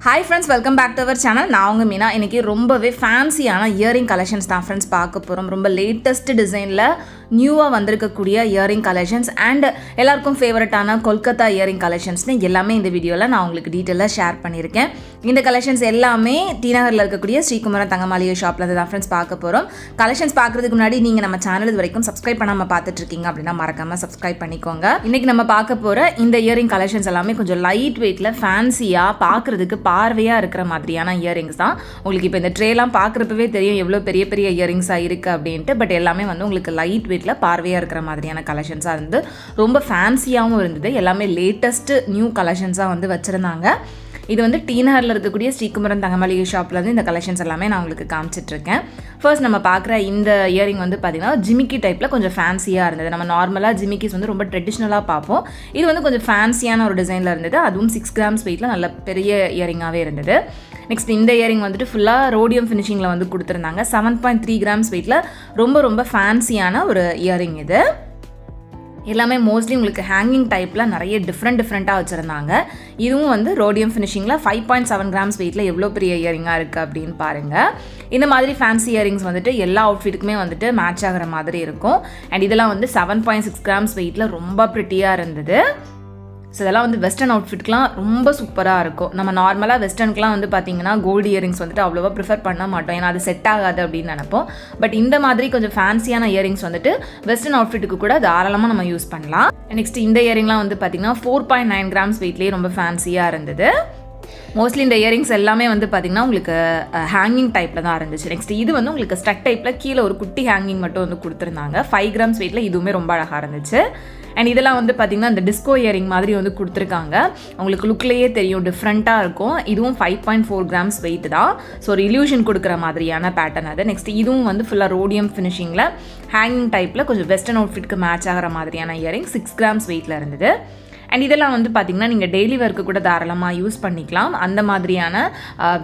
Hi friends, welcome back to our channel. நான் உங்க மீனா. இன்னைக்கு ரொம்பவே ஃபேன்சியான இயரிங் கலெக்ஷன்ஸ் தான் ஃப்ரெண்ட்ஸ் பார்க்க போறோம். ரொம்ப லேட்டஸ்ட் டிசைன்ல நியூவா வந்திருக்கக்கூடிய இயரிங் கலெக்ஷன்ஸ் அண்ட் எல்லாருக்கும் ஃபேவரட்டான கொல்கத்தா இயரிங் கலெக்ஷன்ஸ்னு எல்லாமே இந்த வீடியோல நான் உங்களுக்கு டீடைலா ஷேர் பண்ணியிருக்கேன். இந்த கலெக்ஷன்ஸ் எல்லாமே டி நகர்ல இருக்கக்கூடிய ஸ்ரீகுமரன் தங்கமாளிகை ஷாப்ல இருந்து தான் ஃப்ரெண்ட்ஸ் பார்க்க போறோம். கலெக்ஷன்ஸ் பார்க்கிறதுக்கு முன்னாடி நீங்க நம்ம சேனல் இது வரைக்கும் சப்ஸ்கிரைப் பண்ணாம பார்த்துட்டு இருக்கீங்க அப்படினா மறக்காம சப்ஸ்கிரைப் பண்ணிக்கோங்க. இன்னைக்கு நம்ம பார்க்க போற இந்த இயரிங் கலெக்ஷன்ஸ் எல்லாமே கொஞ்சம் லைட் வெயிட்ல ஃபேன்சியா பார்க்கிறதுக்கு பார்வையா இருக்கிற மாதிரியான இயரிங்ஸ் தான். உங்களுக்கு இப்போ இந்த ட்ரேலாம் பார்க்குறப்பவே தெரியும் எவ்வளோ பெரிய பெரிய இயரிங்ஸாக இருக்குது அப்படின்ட்டு. பட் எல்லாமே வந்து உங்களுக்கு லைட் வெயிட்டில் பார்வையாக இருக்கிற மாதிரியான கலெக்ஷன்ஸாக இருந்து ரொம்ப ஃபேன்சியாகவும் இருந்தது. எல்லாமே லேட்டஸ்ட்டு நியூ கலெக்ஷன்ஸாக வந்து வச்சுருந்தாங்க. இது வந்து டி நகரில் இருக்கக்கூடிய ஸ்ரீகுமரன் தங்கமாளிகை ஷாப்லேருந்து இந்த கலெக்ஷன்ஸ் எல்லாமே நான் உங்களுக்கு காமிச்சிட்ருக்கேன். ஃபர்ஸ்ட் நம்ம பார்க்குற இந்த இயரிங் வந்து பார்த்திங்கன்னா ஜிமிக்கி டைப்பில் கொஞ்சம் ஃபேன்சியாக இருந்தது. நம்ம நார்மலாக ஜிமிக்கிஸ் வந்து ரொம்ப ட்ரெடிஷ்னலாக பார்ப்போம். இது வந்து கொஞ்சம் ஃபேன்சியான ஒரு டிசைனில் இருந்தது. அதுவும் 6 grams வெயிட்டில் நல்ல பெரிய இயரிங்காகவே இருந்தது. நெக்ஸ்ட் இந்த இயரிங் வந்துட்டு ஃபுல்லாக ரோடியம் ஃபினிஷிங்கில் வந்து கொடுத்துருந்தாங்க. 7.3 grams வெயிட்டில் ரொம்ப ரொம்ப ஃபேன்சியான ஒரு இயரிங் இது. எல்லாமே மோஸ்ட்லி உங்களுக்கு ஹேங்கிங் டைப்பில் நிறைய டிஃப்ரெண்ட்டாக வச்சுருந்தாங்க. இதுவும் வந்து ரோடியம் ஃபினிஷிங்கில் 5.7 grams வெயிட்டில் எவ்வளோ பெரிய இயரிங்காக இருக்குது அப்படின்னு பாருங்கள். இந்த மாதிரி ஃபேன்சி இயரிங்ஸ் வந்துட்டு எல்லா அவுட்ஃபிட்டுக்குமே வந்துட்டு மேட்ச் ஆகிற மாதிரி இருக்கும். அண்ட் இதெல்லாம் வந்து 7.6 grams வெயிட்டில் ரொம்ப ப்ரிட்டியாக இருந்தது. ஸோ இதெல்லாம் வந்து வெஸ்டர்ன் அவுட்ஃபிட்லாம் ரொம்ப சூப்பராக இருக்கும். நம்ம நார்மலாக வெஸ்டர்னுக்குலாம் வந்து பார்த்திங்கன்னா கோல்டு இயரிங்ஸ் வந்துட்டு அவ்வளோவா ப்ரிஃபர் பண்ண மாட்டோம், ஏன்னா அது செட் ஆகாது அப்படின்னு நினைப்போம். பட் இந்த மாதிரி கொஞ்சம் ஃபேன்சியான இயரிங்ஸ் வந்துட்டு வெஸ்டர்ன் அவுட்ஃபிட்டுக்கு கூட தாராளமாக நம்ம யூஸ் பண்ணலாம். நெக்ஸ்ட் இந்த இயரிங்லாம் வந்து பார்த்திங்கன்னா 4.9 grams வெயிட்லேயே ரொம்ப ஃபேன்சியாக இருந்தது. மோஸ்ட்லி இந்த இயரிங்ஸ் எல்லாமே வந்து பார்த்திங்கன்னா உங்களுக்கு ஹேங்கிங் டைப்பில் தான் இருந்துச்சு. நெக்ஸ்ட் இது வந்து உங்களுக்கு ஸ்டக் டைப்பில் கீழே ஒரு குட்டி ஹேங்கிங் மட்டும் வந்து கொடுத்துருந்தாங்க. 5 grams வெயிட்டில் இதுவுமே ரொம்ப அழகாக இருந்துச்சு. அண்ட் இதெல்லாம் வந்து பார்த்திங்கன்னா இந்த டிஸ்கோ இயரிங் மாதிரி வந்து கொடுத்துருக்காங்க. உங்களுக்கு லுக்லேயே தெரியும், டிஃப்ரெண்ட்டாக இருக்கும். இதுவும் 5.4 grams வெயிட் தான். ஸோ ஒரு இல்யூஷன் கொடுக்குற மாதிரியான பேட்டர்ன் அது. நெக்ஸ்ட் இதுவும் வந்து ஃபுல்லாக ரோடியம் ஃபினிஷிங்கில் ஹேங்கிங் டைப்பில் கொஞ்சம் வெஸ்டர்ன் அவுட்ஃபிட்க்கு மேட்ச் ஆகிற மாதிரியான இயரிங் 6 grams வெயிட்டில் இருந்தது. அண்ட் இதெல்லாம் வந்து பார்த்திங்கன்னா நீங்கள் டெய்லி ஒர்க்கு கூட தாராளமாக யூஸ் பண்ணிக்கலாம். அந்த மாதிரியான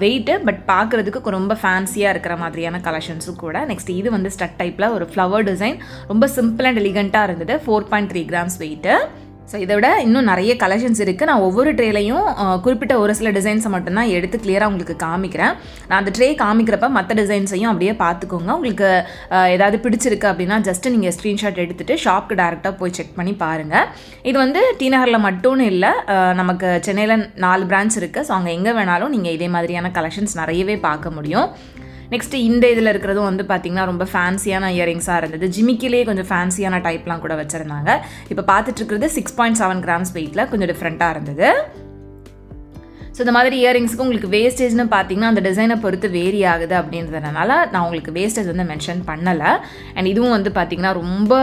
வெயிட்டு, பட் பார்க்குறதுக்கு ரொம்ப ஃபேன்சியாக இருக்கிற மாதிரியான கலெக்ஷன்ஸும் கூட. நெக்ஸ்ட் இது வந்து ஸ்டக் டைப்பில் ஒரு ஃப்ளவர் டிசைன், ரொம்ப சிம்பிள் அண்ட் எலிகண்ட்டாக இருந்தது. 4.3 grams வெயிட்டு. ஸோ இதை விட இன்னும் நிறைய கலெக்ஷன்ஸ் இருக்குது. நான் ஒவ்வொரு ட்ரேலையும் குறிப்பிட்ட ஒரு சில டிசைன்ஸை மட்டும்தான் எடுத்து கிளியராக உங்களுக்கு காமிக்கிறேன். நான் அந்த ட்ரே காமிக்கிறப்ப மற்ற டிசைன்ஸையும் அப்படியே பார்த்துக்கோங்க. உங்களுக்கு ஏதாவது பிடிச்சிருக்கு அப்படின்னா ஜஸ்ட்டு நீங்கள் ஸ்க்ரீன்ஷாட் எடுத்துகிட்டு ஷாப்க்கு டேரெக்டாக போய் செக் பண்ணி பாருங்கள். இது வந்து டி நகரில் மட்டும்னு இல்லை, நமக்கு சென்னையில் 4 branch இருக்குது. ஸோ அங்கே எங்கே வேணாலும் நீங்கள் இதே மாதிரியான கலெக்ஷன்ஸ் நிறையவே பார்க்க முடியும். நெக்ஸ்ட் இந்த இதில் இருக்கிறதும் வந்து பார்த்திங்கன்னா ரொம்ப ஃபேன்சியான இயரிங்ஸாக இருந்தது. ஜிமிக்கிலேயே கொஞ்சம் ஃபேன்சியான டைப்லாம் கூட வச்சுருந்தாங்க. இப்போ பார்த்துட்ருக்கிறது 6.7 grams வெயிட்டில் கொஞ்சம் டிஃப்ரெண்ட்டாக இருந்தது. ஸோ இந்த மாதிரி இயரிங்ஸுக்கு உங்களுக்கு வேஸ்டேஜ்னு பார்த்தீங்கன்னா அந்த டிசைனை பொறுத்து வேரி ஆகுது அப்படின்றதுனால நான் உங்களுக்கு வேஸ்டேஜ் வந்து மென்ஷன் பண்ணலை. அண்ட் இதுவும் வந்து பார்த்திங்கன்னா ரொம்ப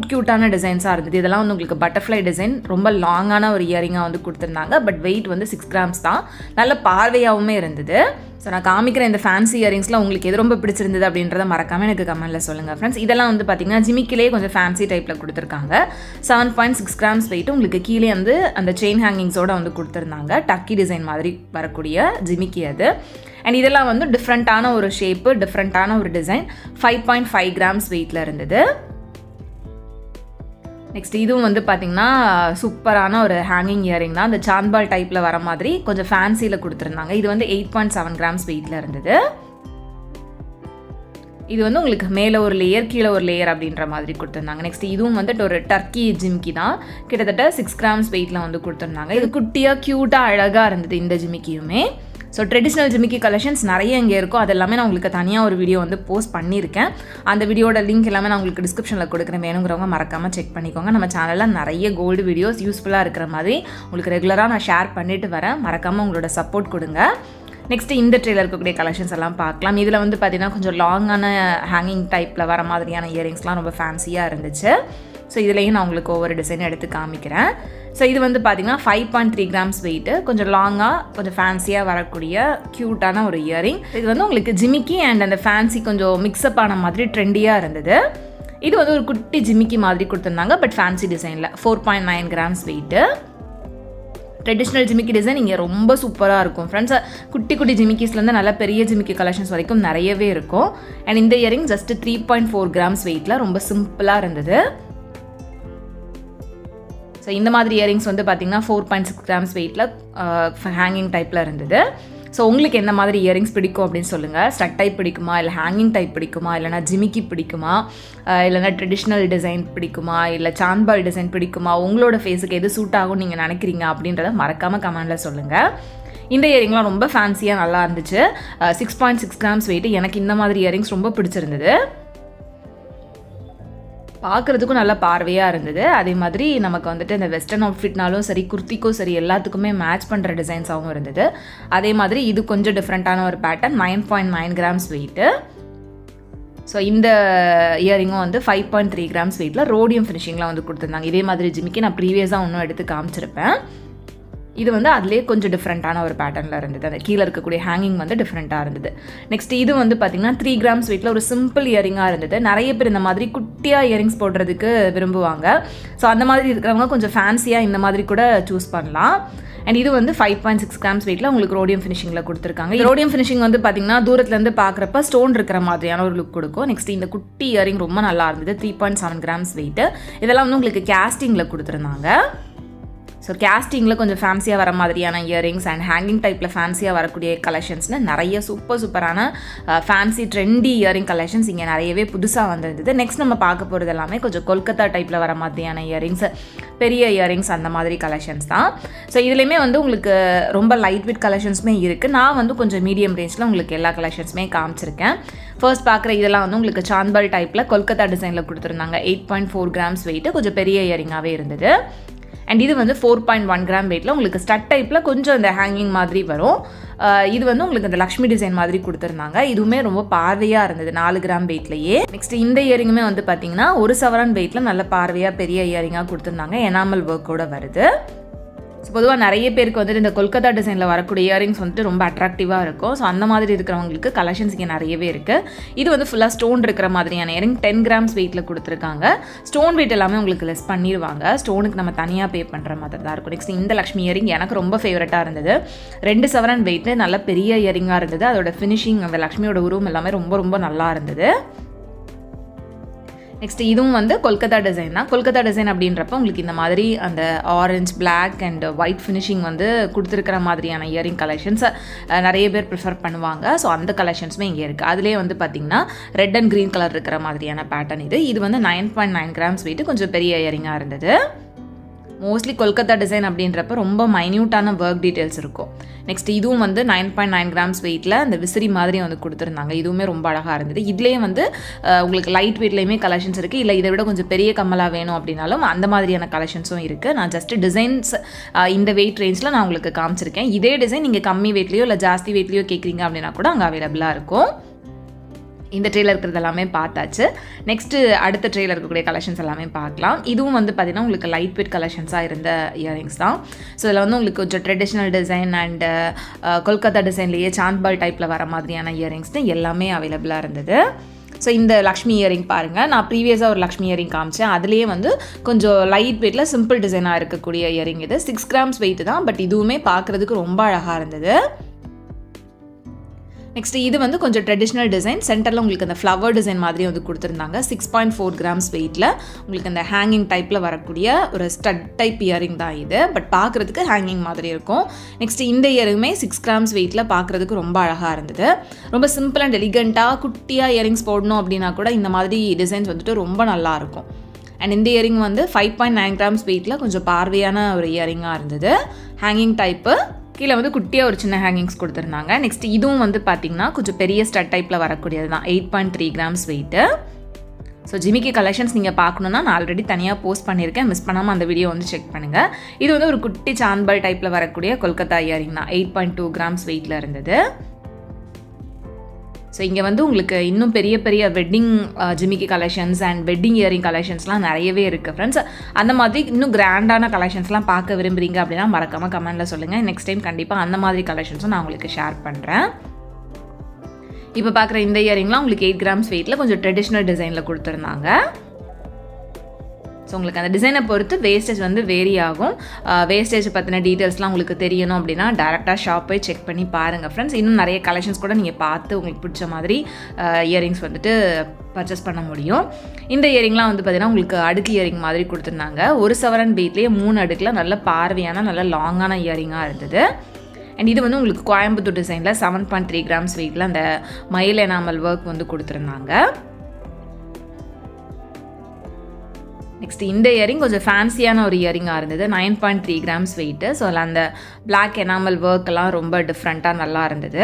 க்யூட்டான டிசைன்ஸாக இருந்தது. இதெல்லாம் வந்து உங்களுக்கு பட்டர்ஃப்ளை டிசைன், ரொம்ப லாங்கான ஒரு இயரிங்காக வந்து கொடுத்துருந்தாங்க. பட் வெயிட் வந்து 6 grams தான். நல்ல பார்வையாகவுமே இருந்தது. ஸோ நான் காமிக்கிற இந்த ஃபேன்சி இயரிங்ஸில் உங்களுக்கு எது ரொம்ப பிடிச்சிருந்தது அப்படின்றத மறக்காமல் எனக்கு கமெண்ட்டில் சொல்லுங்கள் ஃப்ரெண்ட்ஸ். இதெல்லாம் வந்து பார்த்திங்கன்னா ஜிமிக்கிலே கொஞ்சம் ஃபேன்சி டைப்பில் கொடுத்துருக்காங்க. 7.6 grams வெயிட்டு. உங்களுக்கு கீழே வந்து அந்த செயின் ஹேங்கிங்ஸோடு வந்து கொடுத்துருந்தாங்க. டக்கி டிசைன் மாதிரி வரக்கூடிய ஜிமிக்கி அது. அண்ட் இதெல்லாம் வந்து டிஃப்ரெண்ட்டான ஒரு ஷேப்பு, டிஃப்ரெண்ட்டான ஒரு டிசைன். 5.5 grams வெயிட்டில் இருந்தது. நெக்ஸ்ட் இதுவும் வந்து பார்த்திங்கன்னா சூப்பரான ஒரு ஹேங்கிங் இயரிங் தான். அந்த சாந்த்பால் டைப்பில் வர மாதிரி கொஞ்சம் ஃபேன்சியில் கொடுத்துருந்தாங்க. இது வந்து 8.7 grams வெயிட்டில் இருந்தது. இது வந்து உங்களுக்கு மேலே ஒரு லேயர் கீழே ஒரு லேயர் அப்படின்ற மாதிரி கொடுத்துருந்தாங்க. நெக்ஸ்ட் இதுவும் வந்துட்டு ஒரு டர்க்கி ஜிமிக்கி தான். கிட்டத்தட்ட 6 grams வெயிட்டில் வந்து கொடுத்துருந்தாங்க. இது குட்டியாக க்யூட்டாக அழகாக இருந்தது இந்த ஜிமிக்கியுமே. ஸோ ட்ரெடிஷ்னல் ஜிமிக்கி கலெக்ஷன்ஸ் நிறைய இங்கே இருக்கும். அது எல்லாமே நான் உங்களுக்கு தனியாக ஒரு வீடியோ வந்து போஸ்ட் பண்ணியிருக்கேன். அந்த வீடியோட லிங்க் எல்லாமே நான் உங்களுக்கு டிஸ்கிரிப்ஷனில் கொடுக்குறேன். வேணுங்கிறவங்க மறக்காமல் செக் பண்ணிக்கோங்க. நம்ம சேனலில் நிறைய கோல்டு வீடியோஸ் யூஸ்ஃபுல்லாக இருக்கிற மாதிரி உங்களுக்கு ரெகுலராக நான் ஷேர் பண்ணிட்டு வரேன். மறக்காமல் உங்களோட சப்போர்ட் கொடுங்க. நெக்ஸ்ட் இந்த ட்ரேல இருக்கக்கூடிய கலெக்ஷன்ஸ் எல்லாம் பார்க்கலாம். இதில் வந்து பார்த்திங்கன்னா கொஞ்சம் லாங்கான ஹேங்கிங் டைப்பில் வர மாதிரியான இயரிங்ஸ்லாம் ரொம்ப ஃபேன்சியாக இருந்துச்சு. ஸோ இதுலேயும் நான் உங்களுக்கு ஒவ்வொரு டிசைன் எடுத்து காமிக்கிறேன். ஸோ இது வந்து பார்த்திங்கன்னா 5.3 grams வெயிட்டு. கொஞ்சம் லாங்காக கொஞ்சம் ஃபேன்சியாக வரக்கூடிய க்யூட்டான ஒரு இயரிங். இது வந்து உங்களுக்கு ஜிமிக்கி அண்ட் அந்த ஃபேன்சி கொஞ்சம் மிக்ஸ்அப் ஆன மாதிரி ட்ரெண்டியாக இருந்தது. இது வந்து ஒரு குட்டி ஜிமிக்கி மாதிரி கொடுத்துருந்தாங்க, பட் ஃபேன்சி டிசைனில் 4.9 grams வெயிட்டு. ட்ரெடிஷ்னல் ஜிமிக்கி டிசைன் இங்கே ரொம்ப சூப்பராக இருக்கும் ஃப்ரெண்ட்ஸ். குட்டி குட்டி ஜிமிக்கிஸ்லேருந்து நல்ல பெரிய ஜிமிக்கி கலெக்ஷன்ஸ் வரைக்கும் நிறையவே இருக்கும். அண்ட் இந்த இயரிங் ஜஸ்ட் 3.4 grams வெயிட்டில் ரொம்ப சிம்பிளாக இருந்தது. ஸோ இந்த மாதிரி இயரிங்ஸ் வந்து பார்த்திங்கன்னா 4.6 கிராம்ஸ் வெயிட்டில் ஹேங்கிங் டைப்பில் இருந்தது. ஸோ உங்களுக்கு எந்த மாதிரி இயரிங்ஸ் பிடிக்கும் அப்படின்னு சொல்லுங்கள். ஸ்டட் டைப் பிடிக்குமா, இல்லை ஹேங்கிங் டைப் பிடிக்குமா, இல்லைனா ஜிமிக்கி பிடிக்குமா, இல்லைனா ட்ரெடிஷ்னல் டிசைன் பிடிக்குமா, இல்லை சான்பால் டிசைன் பிடிக்குமா, உங்களோட ஃபேஸுக்கு எது சூட் ஆகும்னு நீங்கள் நினைக்கிறீங்க அப்படின்றத மறக்காமல் கமெண்டில் சொல்லுங்கள். இந்த இயரிங்லாம் ரொம்ப ஃபேன்சியாக நல்லா இருந்துச்சு. 6.6 கிராம்ஸ் வெயிட்டு. எனக்கு இந்த மாதிரி இயரிங்ஸ் ரொம்ப பிடிச்சிருந்தது. பார்க்குறதுக்கும் நல்லா பார்வையாக இருந்தது. அதே மாதிரி நமக்கு வந்துட்டு இந்த வெஸ்டர்ன் அவுட்ஃபிட்னாலும் சரி, குர்த்திக்கும் சரி, எல்லாத்துக்குமே மேட்ச் பண்ணுற டிசைன்ஸாகவும் இருந்தது. அதே மாதிரி இது கொஞ்சம் டிஃப்ரெண்ட்டான ஒரு பேட்டர்ன். 9.9 grams weight. ஸோ இந்த இயரிங்கும் வந்து 5.3 கிராம்ஸ் வெயிட்டில் ரோடியம் ஃபினிஷிங்லாம் வந்து கொடுத்துருந்தாங்க. இதே மாதிரி ஜிமிக்கி நான் ப்ரீவியஸாக இன்னும் எடுத்து காமிச்சிருப்பேன். இது வந்து அதுலேயே கொஞ்சம் டிஃப்ரெண்ட்டான ஒரு பேட்டர்னில் இருந்தது. அந்த கீழே இருக்கக்கூடிய ஹேங்கிங் வந்து டிஃப்ரெண்ட்டாக இருந்தது. நெக்ஸ்ட் இது வந்து பார்த்திங்கன்னா 3 கிராம்ஸ் வெயிட்டில் ஒரு சிம்பிள் இயரிங்காக இருந்தது. நிறைய பேர் இந்த மாதிரி குட்டியாக இயரிங்ஸ் போடுறதுக்கு விரும்புவாங்க. ஸோ அந்த மாதிரி இருக்கிறவங்க கொஞ்சம் ஃபேன்சியாக இந்த மாதிரி கூட சூஸ் பண்ணலாம். அண்ட் இது வந்து 5.6 கிராம்ஸ் வெயிட்டில் உங்களுக்கு ரோடியம் ஃபினிஷிங்கில் கொடுத்துருக்காங்க. ரோடியம் ஃபினிஷிங் வந்து பார்த்திங்கன்னா தூரத்துலேருந்து பார்க்குறப்ப ஸ்டோன் இருக்கிற மாதிரியான ஒரு லுக் கொடுக்கும். நெக்ஸ்ட் இந்த குட்டி இயரிங் ரொம்ப நல்லா இருந்தது. 3.7 கிராம்ஸ் வெயிட்டு. இதெல்லாம் வந்து உங்களுக்கு கேஸ்டிங்கில் கொடுத்துருந்தாங்க. ஸோ கேஸ்டிங்கில் கொஞ்சம் ஃபேன்சியாக வர மாதிரியான இயரிங்ஸ் அண்ட் ஹேங்கிங் டைப்பில் ஃபேன்சியாக வரக்கூடிய கலெக்ஷன்ஸ்னு நிறைய சூப்பரான ஃபேன்சி ட்ரெண்டி இயரிங் கலெக்ஷன்ஸ் இங்கே நிறையவே புதுசாக வந்திருந்தது. நெக்ஸ்ட் நம்ம பார்க்க போகிறது எல்லாமே கொஞ்சம் கொல்கத்தா டைப்பில் வர மாதிரியான இயரிங்ஸ், பெரிய இயரிங்ஸ், அந்த மாதிரி கலெக்ஷன்ஸ் தான். ஸோ இதுலேயுமே வந்து உங்களுக்கு ரொம்ப லைட் வெயிட் கலெக்ஷன்ஸுமே இருக்குது. நான் வந்து கொஞ்சம் மீடியம் ரேஞ்சில் உங்களுக்கு எல்லா கலெக்ஷன்ஸுமே காமிச்சிருக்கேன். ஃபர்ஸ்ட் பார்க்குற இதெல்லாம் வந்து உங்களுக்கு சான்பால் டைப்பில் கொல்கத்தா டிசைனில் கொடுத்துருந்தாங்க. 8.4 கிராம்ஸ் வெயிட்டு, கொஞ்சம் பெரிய இயரிங்காகவே இருந்தது. அண்ட் இது வந்து 4.1 கிராம் வெயிட்டில் உங்களுக்கு ஸ்டட் டைப்பில் கொஞ்சம் இந்த ஹேங்கிங் மாதிரி வரும். இது வந்து உங்களுக்கு இந்த லக்ஷ்மி டிசைன் மாதிரி கொடுத்துருந்தாங்க. இதுவுமே ரொம்ப பார்வையாக இருந்தது 4 கிராம் வெயிட்லேயே. நெக்ஸ்ட் இந்த இயரிங்குமே வந்து பார்த்தீங்கன்னா 1 சவரன் வெயிட்டில் நல்ல பார்வையாக பெரிய இயரிங்காக கொடுத்துருந்தாங்க. எனாமல் ஒர்க்கோட வருது. ஸோ பொதுவாக நிறைய பேருக்கு வந்துட்டு இந்த கொல்கத்தா டிசைனில் வரக்கூடிய இயரிங்ஸ் வந்துட்டு ரொம்ப அட்ராக்டிவாக இருக்கும். ஸோ அந்த மாதிரி இருக்கிறவங்களுக்கு கலெக்ஷன்ஸ் இங்கே நிறையவே இருக்குது. இது வந்து ஃபுல்லாக ஸ்டோன் இருக்கிற மாதிரியான இயரிங் 10 கிராம்ஸ் வெயிட்டில் கொடுத்துருக்காங்க. ஸ்டோன் வெயிட் எல்லாமே உங்களுக்கு லெஸ் பண்ணிடுவாங்க. ஸ்டோனுக்கு நம்ம தனியாக பே பண்ணுற மாதிரி தான் இருக்கும். நெக்ஸ்ட் இந்த லக்ஷ்மி இயரிங் எனக்கு ரொம்ப ஃபேவரட்டாக இருந்தது. 2 சவரன் வெயிட்டு, நல்ல பெரிய இயரிங்காக இருந்தது. அதோட ஃபினிஷிங், அந்த லக்ஷ்மியோட உருவம் எல்லாமே ரொம்ப நல்லா இருந்தது. நெக்ஸ்ட் இதுவும் வந்து கொல்கத்தா டிசைன் தான். கொல்கத்தா டிசைன் அப்படின்றப்ப உங்களுக்கு இந்த மாதிரி அந்த orange, black and white finishing வந்து கொடுத்துருக்கிற மாதிரியான இயரிங் கலெக்ஷன்ஸ் நிறைய பேர் ப்ரிஃபர் பண்ணுவாங்க. ஸோ அந்த கலெக்ஷன்ஸுமே இங்கே இருக்குது. அதிலே வந்து பார்த்திங்கன்னா ரெட் அண்ட் க்ரீன் கலர் இருக்கிற மாதிரியான பேட்டர்ன் இது. இது வந்து 9.9 கிராம்ஸ் வெயிட்டு, கொஞ்சம் பெரிய இயரிங்காக இருந்தது. மோஸ்ட்லி கொல்கத்தா டிசைன் அப்படின்றப்ப ரொம்ப மைன்யூட்டான ஒர்க் டீட்டெயில்ஸ் இருக்கும். நெக்ஸ்ட் இதுவும் வந்து 9.9 கிராம்ஸ் வெயிட்டில் அந்த விசிறி மாதிரி வந்து கொடுத்துருந்தாங்க. இதுவுமே ரொம்ப அழகாக இருந்தது. இதுலேயே வந்து உங்களுக்கு லைட் வெயிட்லேயுமே கலெக்ஷன்ஸ் இருக்குது. இல்லை இதை விட கொஞ்சம் பெரிய கம்மலாக வேணும் அப்படின்னாலும் அந்த மாதிரியான கலெக்ஷன்ஸும் இருக்குது. நான் ஜஸ்ட் டிசைன்ஸ் இந்த வெயிட் ரேஞ்சில் நான் உங்களுக்கு காமிச்சிருக்கேன். இதே டிசைன் நீங்கள் கம்மி வெயிட்லேயோ இல்லை ஜாஸ்தி வெயிட்லேயோ கேட்குறீங்க அப்படின்னா கூட அங்கே அவைலபிளாக இருக்கும். இந்த ட்ரேயில் இருக்கிறது எல்லாமே பார்த்தாச்சு. நெக்ஸ்ட்டு அடுத்த ட்ரேயில் இருக்கக்கூடிய கலெக்ஷன்ஸ் எல்லாமே பார்க்கலாம். இதுவும் வந்து பார்த்திங்கன்னா உங்களுக்கு லைட் வெயிட் கலெக்ஷன்ஸாக இருந்த இயரிங்ஸ் தான். ஸோ இதில் வந்து உங்களுக்கு கொஞ்சம் ட்ரெடிஷ்னல் டிசைன் அண்ட் கொல்கத்தா டிசைன்லேயே சான்பால் டைப்பில் வர மாதிரியான இயரிங்ஸ்னு எல்லாமே அவைலபிளாக இருந்தது. ஸோ இந்த லக்ஷ்மி இயரிங் பாருங்கள். நான் ப்ரீவியஸாக ஒரு லக்ஷ்மி இயரிங் காமிச்சேன். அதுலேயே வந்து கொஞ்சம் லைட் வெயிட்டில் சிம்பிள் டிசைனாக இருக்கக்கூடிய இயரிங் இது. 6 கிராம்ஸ் வெயிட் தான். பட் இதுவுமே பார்க்குறதுக்கு ரொம்ப அழகாக இருந்தது. நெக்ஸ்ட் இது வந்து கொஞ்சம் ட்ரெடிஷ்னல் டிசைன். சென்டரில் உங்களுக்கு அந்த ஃப்ளவர் டிசைன் மாதிரி வந்து கொடுத்துருந்தாங்க. 6.4 கிராம்ஸ் வெயிட்டில் உங்களுக்கு அந்த ஹேங்கிங் டைப்பில் வரக்கூடிய ஒரு ஸ்டட் டைப் இயரிங் தான் இது. பட் பார்க்குறதுக்கு ஹேங்கிங் மாதிரி இருக்கும். நெக்ஸ்ட் இந்த இயரிங்குமே 6 கிராம்ஸ் வெயிட்டில் பார்க்குறதுக்கு ரொம்ப அழகாக இருந்தது. ரொம்ப சிம்பிள் அண்ட் எலிகண்ட்டாக குட்டியாக இயரிங்ஸ் போடணும் அப்படின்னா கூட இந்த மாதிரி டிசைன்ஸ் வந்துட்டு ரொம்ப நல்லாயிருக்கும். அண்ட் இந்த இயரிங் வந்து 5.9 கிராம்ஸ் வெயிட்டில் கொஞ்சம் பார்வையான ஒரு இயரிங்காக இருந்தது. ஹேங்கிங் டைப்பு, கீழே வந்து குட்டியாக ஒரு சின்ன ஹேங்கிங்ஸ் கொடுத்துருந்தாங்க. நெக்ஸ்ட் இதுவும் வந்து பார்த்திங்கன்னா கொஞ்சம் பெரிய ஸ்டட் டைப்பில் வரக்கூடியது தான். 8.3 கிராம்ஸ் வெயிட்டு. ஸோ ஜிமிக்கி கலெக்ஷன்ஸ் நீங்கள் பார்க்கணுன்னா நான் ஆல்ரெடி தனியாக போஸ்ட் பண்ணியிருக்கேன். மிஸ் பண்ணாமல் அந்த வீடியோ வந்து செக் பண்ணுங்கள். இது வந்து ஒரு குட்டி சான்பால் டைப்பில் வரக்கூடிய கொல்கத்தா இயரிங் தான். 8.2 கிராம்ஸ் வெயிட்டில் இருந்தது. ஸோ இங்கே வந்து உங்களுக்கு இன்னும் பெரிய பெரிய வெட்டிங் ஜிமிக்கி கலெக்ஷன்ஸ் அண்ட் வெட்டிங் இயரிங் கலெக்ஷன்ஸ்லாம் நிறையவே இருக்குது ஃப்ரெண்ட்ஸ். அந்த மாதிரி இன்னும் கிராண்டான கலெக்ஷன்ஸ்லாம் பார்க்க விரும்புகிறீங்க அப்படின்னா மறக்காமல் கமெண்ட்டில் சொல்லுங்கள். நெக்ஸ்ட் டைம் கண்டிப்பாக அந்த மாதிரி கலெக்ஷன்ஸும் நான் உங்களுக்கு ஷேர் பண்ணுறேன். இப்போ பார்க்குற இந்த இயரிங்லாம் உங்களுக்கு 8 கிராம்ஸ் வெயிட்டில் கொஞ்சம் ட்ரெடிஷ்னல் டிசைனில் கொடுத்துருந்தாங்க. ஸோ உங்களுக்கு அந்த டிசைனை பொறுத்து வேஸ்டேஜ் வந்து வேரி ஆகும். வேஸ்டேஜ் பற்றின டீட்டெயில்ஸ்லாம் உங்களுக்கு தெரியணும் அப்படின்னா டேரெக்டாக ஷாப் போய் செக் பண்ணி பாருங்கள் ஃப்ரெண்ட்ஸ். இன்னும் நிறைய கலெக்ஷன்ஸ் கூட நீங்கள் பார்த்து உங்களுக்கு பிடிச்ச மாதிரி இயரிங்ஸ் வந்துட்டு பர்ச்சேஸ் பண்ண முடியும். இந்த இயரிங்லாம் வந்து பார்த்திங்கன்னா உங்களுக்கு அடுக்கு இயரிங் மாதிரி கொடுத்துருந்தாங்க. 1 சவரன் பீட்லேயே 3 அடுக்கில் நல்ல பார்வையான நல்ல லாங்கான இயரிங்காக இருந்தது. அண்ட் இது வந்து உங்களுக்கு கோயம்புத்தூர் டிசைனில் 7.3 கிராம்ஸ் வெயிட்டில் அந்த மயில் எனாமல் ஒர்க் வந்து கொடுத்துருந்தாங்க. நெக்ஸ்ட் இந்த இயரிங் கொஞ்சம் ஃபேன்சியான ஒரு இயரிங்காக இருந்தது. 9.3 கிராம்ஸ் வெயிட்டு. ஸோ அதில் அந்த பிளாக் எனாமல் ஒர்க்கெல்லாம் ரொம்ப டிஃப்ரெண்ட்டாக நல்லா இருந்தது.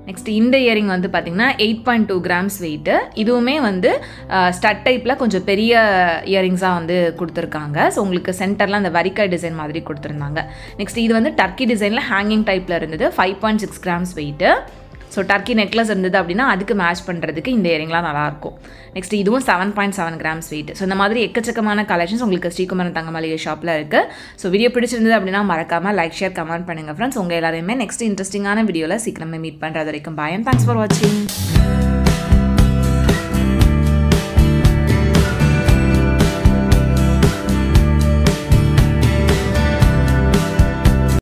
நெக்ஸ்ட் இந்த இயரிங் வந்து பார்த்திங்கன்னா 8.2 கிராம்ஸ் வெயிட்டு. இதுவுமே வந்து ஸ்டட் டைப்பில் கொஞ்சம் பெரிய இயரிங்ஸாக வந்து கொடுத்துருக்காங்க. ஸோ உங்களுக்கு சென்டரில் அந்த வரிக்காய் டிசைன் மாதிரி கொடுத்துருந்தாங்க. நெக்ஸ்ட் இது வந்து டர்க்கி டிசைனில் ஹேங்கிங் டைப்பில் இருந்தது. 5.6 grams weight. So Turkey necklace இருந்தது அப்படின்னா அதுக்கு மேட்ச் பண்ணுறதுக்கு இந்த இயரிங்லாம் நல்லாயிருக்கும். நெக்ஸ்ட் இதுவும் 7.7 கிராம்ஸ் வெயிட். ஸோ இந்த மாதிரி எக்கச்சக்கமான கலெக்ஷன்ஸ் உங்களுக்கு ஸ்ரீகுமரன் தங்க மளிகை ஷாப்பில் இருக்குது. ஸோ வீடியோ பிடிச்சிருந்தது அப்படின்னா மறக்காமல் லைக் ஷேர் கமெண்ட் பண்ணுங்கள் ஃப்ரெண்ட்ஸ். உங்கள் எல்லாரையுமே நெக்ஸ்ட் இன்ட்ரெஸ்டிங்கான வீடியோவில் சீக்கிரமே மீட் பண்ணுறது வரைக்கும் பாய் அண்ட் தேங்க்ஸ் ஃபார் வாட்சிங்.